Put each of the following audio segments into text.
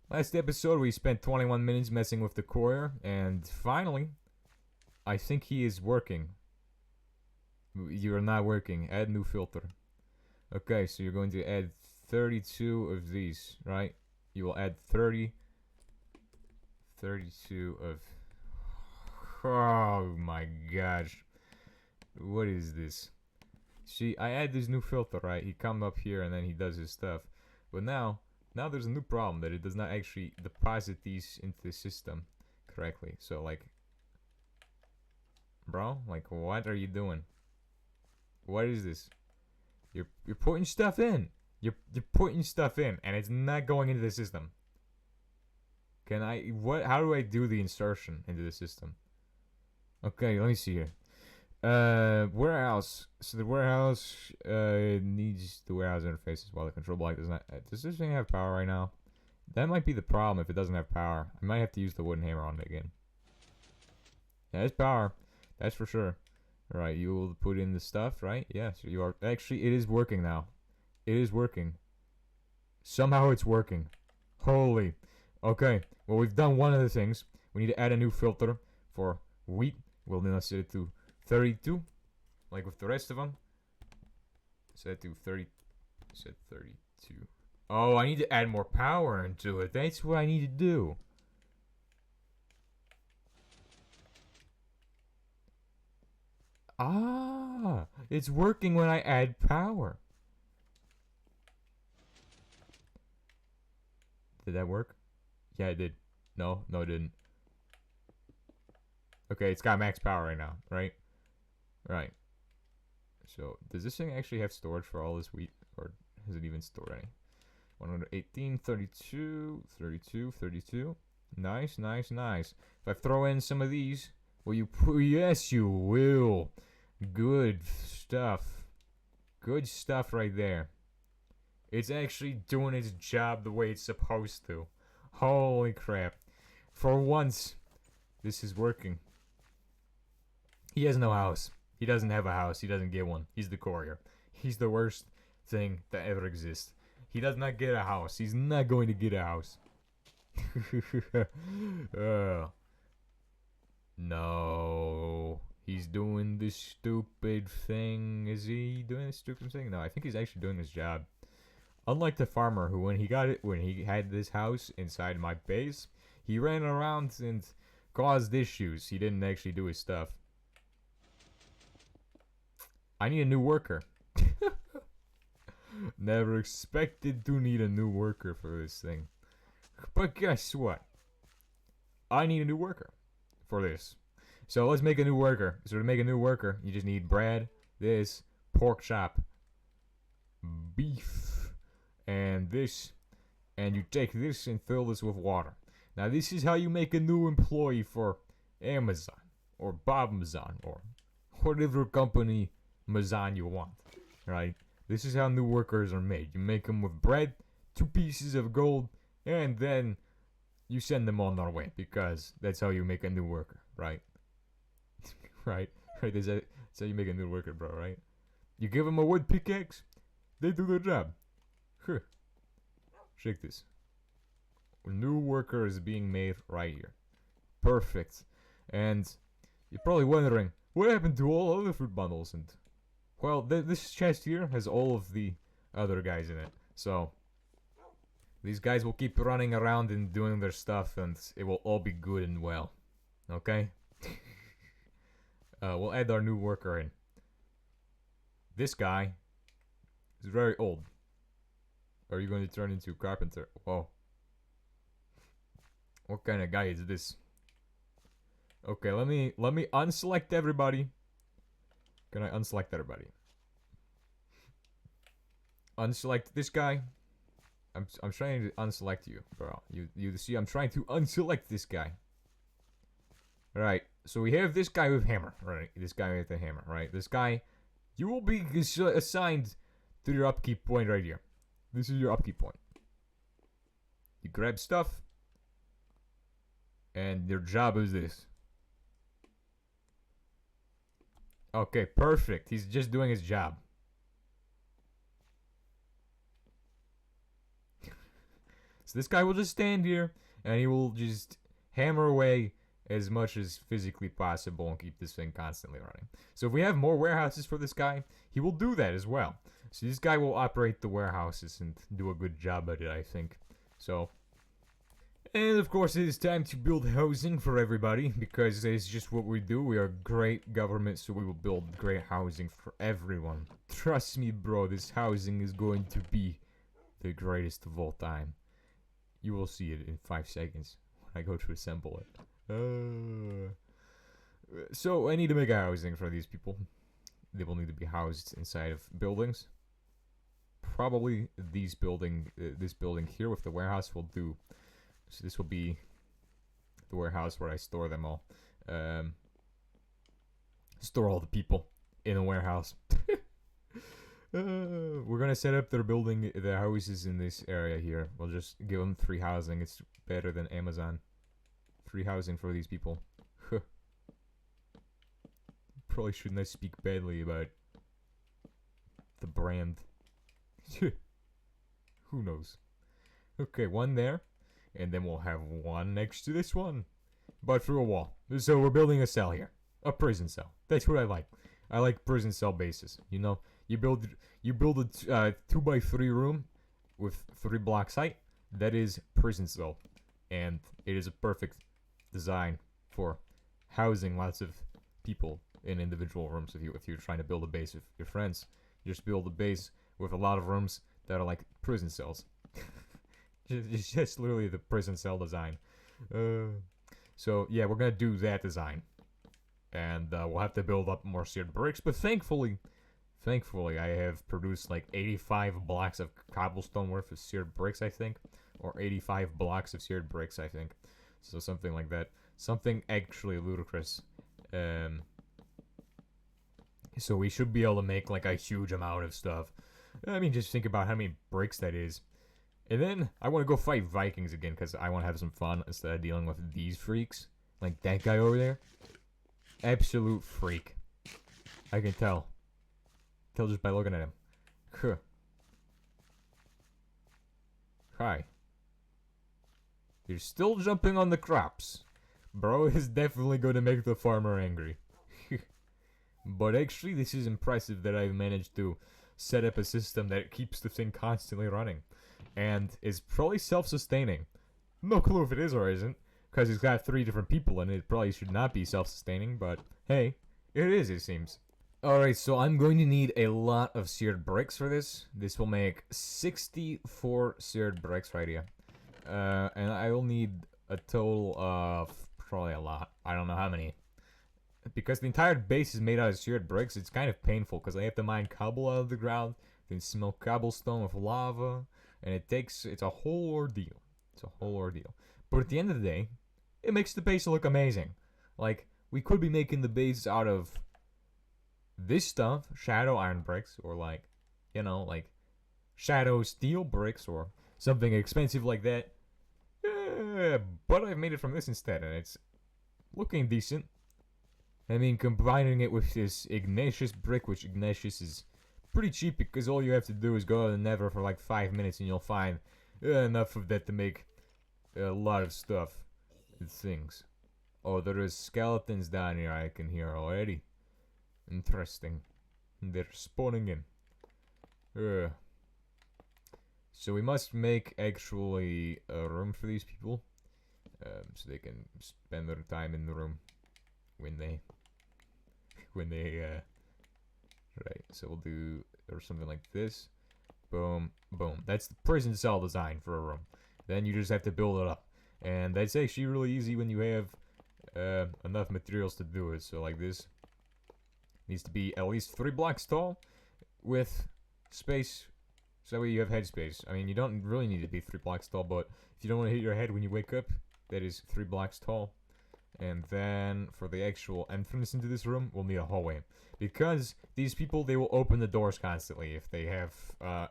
Last episode, we spent 21 minutes messing with the courier, and finally, I think he is working. You're not working. Add new filter. Okay, so you're going to add 32 of these, right? You will add 32 of... Oh my gosh. What is this? See, I add this new filter, right? He comes up here and then he does his stuff. But now there's a new problem that it does not actually deposit these into the system correctly. So like, bro, like what are you doing? What is this? You're putting stuff in. You're putting stuff in and it's not going into the system. Can I how do I do the insertion into the system? Okay, let me see here. Warehouse. So the warehouse needs the warehouse interfaces while the control block does not. Does this thing have power right now? That might be the problem if it doesn't have power. I might have to use the wooden hammer on it again. Yeah, it's power. That's for sure. Right, you will put in the stuff, right? Yeah, so you are. Actually, it is working now. It is working. Somehow it's working. Holy. Okay, well, we've done one of the things. We need to add a new filter for wheat. We'll then set it to 32, like with the rest of them. Set to 30. Set 32. Oh, I need to add more power into it. That's what I need to do. Ah, it's working when I add power. Did that work? Yeah, it did. No, it didn't. Okay, it's got max power right now, right? Right. So, does this thing actually have storage for all this wheat? Or has it even stored any? 118, 32, 32, 32. Nice, nice, nice. If I throw in some of these, will you yes, you will. Good stuff. Good stuff right there. It's actually doing its job the way it's supposed to. Holy crap. For once, this is working. He has no house. He doesn't have a house. He doesn't get one. He's the courier. He's the worst thing that ever exists. He does not get a house. He's not going to get a house. No. He's doing this stupid thing. Is he doing this stupid thing? No, I think he's actually doing his job. Unlike the farmer who, when he had this house inside my base, he ran around and caused issues. He didn't actually do his stuff. I need a new worker. Never expected to need a new worker for this thing. But guess what? I need a new worker for this. So let's make a new worker. So to make a new worker, you just need bread, this, pork chop, beef, and this. And you take this and fill this with water. Now this is how you make a new employee for Amazon or Bobamazon or whatever company Mazan you want, right? This is how new workers are made. You make them with bread, 2 pieces of gold, and then you send them on their way because that's how you make a new worker, right? Right? That's how you make a new worker, bro, right? You give them a wood pickaxe, they do their job. Huh. Check this. A new worker is being made right here. Perfect. And you're probably wondering, what happened to all other fruit bundles? And well, this chest here has all of the other guys in it. So these guys will keep running around and doing their stuff, and it will all be good and well. Okay? We'll add our new worker in. This guy is very old. Are you going to turn into a carpenter? Whoa. What kind of guy is this? Okay, let me unselect everybody. Can I unselect everybody? Unselect this guy. I'm trying to unselect you, bro. You see, I'm trying to unselect this guy. Right. So we have this guy with hammer, right? This guy with the hammer, right? This guy, you will be assigned to your upkeep point right here. This is your upkeep point. You grab stuff, and your job is this. Okay, perfect. He's just doing his job. So This guy will just stand here, and he will just hammer away as much as physically possible and keep this thing constantly running. So if we have more warehouses for this guy, he will do that as well. So this guy will operate the warehouses and do a good job at it, I think. So, and of course it is time to build housing for everybody, because it's just what we do. We are great government, so we will build great housing for everyone. Trust me, bro, this housing is going to be the greatest of all time. You will see it in 5 seconds when I go to assemble it. So I need to make a housing for these people. They will need to be housed inside of buildings. Probably this building here with the warehouse will do. So this will be the warehouse where I store them all. Store all the people in a warehouse. We're gonna set up their building, the houses in this area here. We'll just give them 3 housing. It's better than Amazon. 3 housing for these people. Probably shouldn't I speak badly about the brand. Who knows? Okay, 1 there. And then we'll have 1 next to this one. But through a wall. So we're building a cell here. A prison cell. That's what I like. I like prison cell bases. You know, you build a 2x3 room with 3 blocks height. That is prison cell. And it is a perfect design for housing lots of people in individual rooms. If you're trying to build a base with your friends, you just build a base with a lot of rooms that are like prison cells. just literally the prison cell design. So yeah, we're gonna do that design, and we'll have to build up more seared bricks. But thankfully, I have produced like 85 blocks of cobblestone worth of seared bricks, I think, or 85 blocks of seared bricks, I think. So something like that. Something actually ludicrous. So we should be able to make like a huge amount of stuff. I mean, just think about how many bricks that is. And then I want to go fight Vikings again, because I want to have some fun instead of dealing with these freaks. Like that guy over there. Absolute freak. I can tell. Tell just by looking at him. Huh. Hi. You're still jumping on the crops. Bro is definitely going to make the farmer angry. But actually, this is impressive that I've managed to set up a system that keeps the thing constantly running. And is probably self-sustaining. No clue if it is or isn't, because it's got 3 different people and it probably should not be self-sustaining, but hey, it is, it seems. Alright, so I'm going to need a lot of seared bricks for this. This will make 64 seared bricks right here. And I will need a total of probably a lot. I don't know how many. Because the entire base is made out of seared bricks, it's kind of painful because I have to mine cobble out of the ground, then smelt cobblestone with lava, and it's a whole ordeal. It's a whole ordeal. But at the end of the day, it makes the base look amazing. Like, we could be making the base out of this stuff, shadow iron bricks, or like, you know, like shadow steel bricks, or something expensive like that. But I've made it from this instead, and it's looking decent. I mean, combining it with this igneous brick, which igneous is pretty cheap because all you have to do is go to the nether for like 5 minutes and you'll find enough of that to make a lot of stuff and things. Oh, there is skeletons down here I can hear already. Interesting. They're spawning in. So we must make actually a room for these people. So they can spend their time in the room when they right, so we'll do or something like this. Boom, boom. That's the prison cell design for a room. Then you just have to build it up, and that's actually really easy when you have enough materials to do it. So like this needs to be at least 3 blocks tall with space, so that way you have head space. I mean, you don't really need to be 3 blocks tall, but if you don't want to hit your head when you wake up, that is 3 blocks tall. And then for the actual entrance into this room, we'll need a hallway. Because these people, they will open the doors constantly. If they have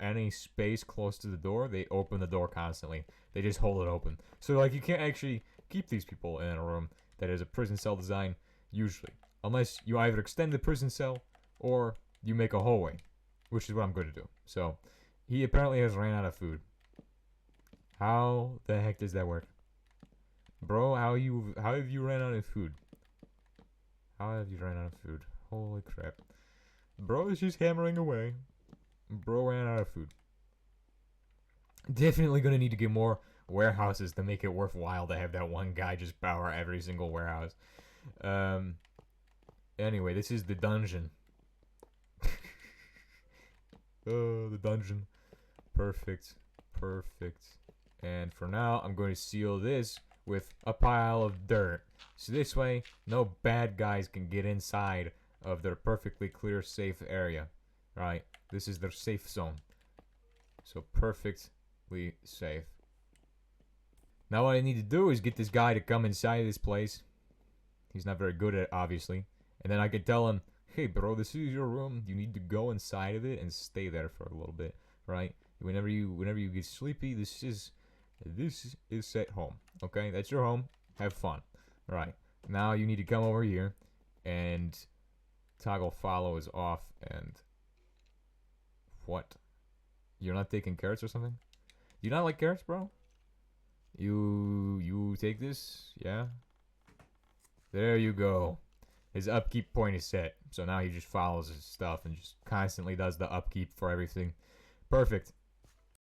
any space close to the door, they open the door constantly. They just hold it open. So like you can't actually keep these people in a room that is a prison cell design, usually. Unless you either extend the prison cell, or you make a hallway. Which is what I'm going to do. So, he apparently has ran out of food. How the heck does that work? Bro, how have you ran out of food? How have you ran out of food? Holy crap. Bro is just hammering away. Bro ran out of food. Definitely gonna need to get more warehouses to make it worthwhile to have that one guy just power every single warehouse. Anyway, this is the dungeon. Oh, the dungeon. Perfect. Perfect. And for now, I'm going to seal this with a pile of dirt. So this way, no bad guys can get inside of their perfectly clear, safe area. Right? This is their safe zone. So perfectly safe. Now what I need to do is get this guy to come inside this place. He's not very good at it, obviously. And then I can tell him, hey bro, this is your room. You need to go inside of it and stay there for a little bit. Right? Whenever you get sleepy, this is at home. Okay? That's your home. Have fun. Right. Now you need to come over here and toggle follow is off and what? You're not taking carrots or something? Do you not like carrots, bro? You take this? Yeah? There you go. His upkeep point is set. So now he just follows his stuff and just constantly does the upkeep for everything. Perfect.